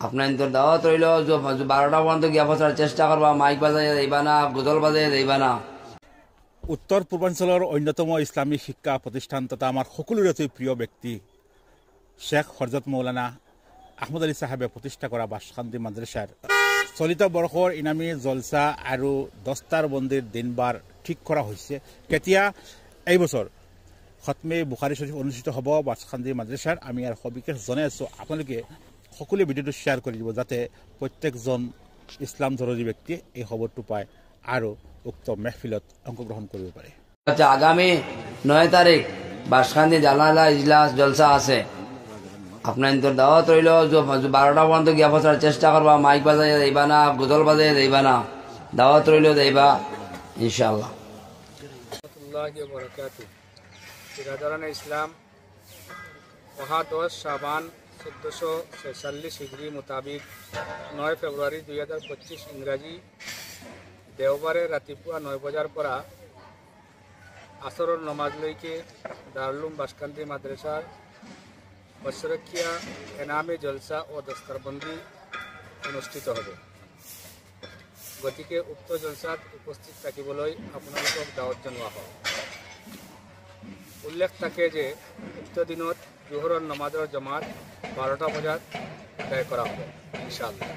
আপনাৰ তোৰ দাওয়াত ৰইল 12টা পৰ্যন্ত গিয়া পৌঁছাৰ চেষ্টা কৰবা। মাইক বাজাই যাইবা না, গজল বাজাই যাইবা না। উত্তৰ পূৰ্বাঞ্চলৰ অন্যতম ইছলামী শিক্ষা প্ৰতিষ্ঠান তথা আমাৰ সকলোৰে অতি প্ৰিয় ব্যক্তি শ্বেখ হজৰত মৌলানা আহমদ আলী চাহাবে প্ৰতিষ্ঠা কৰা বাসখান্দি মাদ্ৰাছাৰ চলিত বৰ্ষৰ ইনামী জলসা আৰু দস্তাৰ বন্দীৰ দিনবাৰ ঠিক কৰা হৈছে। কেতিয়া এই বছৰ খতমে বুখাৰী শৰীফ অনুষ্ঠিত হ'ব বাসখান্দি মাদ্ৰাছাৰ, আমি ইয়াৰ সবিশেষ জনাই আছোঁ। আপোনালোকে সকলোৱে ভিডিঅ'টো শ্বেয়াৰ কৰি দিব যাতে প্ৰত্যেকজন ইছলাম জৰুৰী ব্যক্তিয়ে এই খবৰটো পায় আৰু উক্ত মেহফিলত অংশগ্রহণ করতে পারে। আচ্ছা, আগামী 9 তারিখ বাসখান্দি জালালা ইজলাস জলসা আছে। আপনার তোর দাওয়াত রইল 12টা পর্যন্ত গিয়া পৌঁছার চেষ্টা করবা। মাইক বাজাই যাইবা না, গজল বাজাই যাইবা না। দাওয়াত রইল যাইবা ইনশাআল্লাহ। বিরাদরান ইসলাম ওহা 10 শাবান 1446 হিজরি মোতাবিক 9 ফেব্রুয়ারি 2025 ইংরাজি দেওবারে ৰাতিপুৱা 9 বজাৰ পৰা আসৰৰ নমাজলৈকে দাৰুলুম বাসখান্দি মাদ্ৰাছাৰ বছৰেকীয়া এনামী জলসা ও দস্তাৰবন্দী অনুষ্ঠিত হ'ব। গতিকে উক্ত জলসাত উপস্থিত থাকিবলৈ আপোনালোকক দাৱত জনোৱা হয়। উল্লেখ থাকে যে উক্ত দিনত জোহৰৰ নমাজৰ জমাত 12টা বজাত আদায় কৰা হ'ব ইনশাআল্লাহ।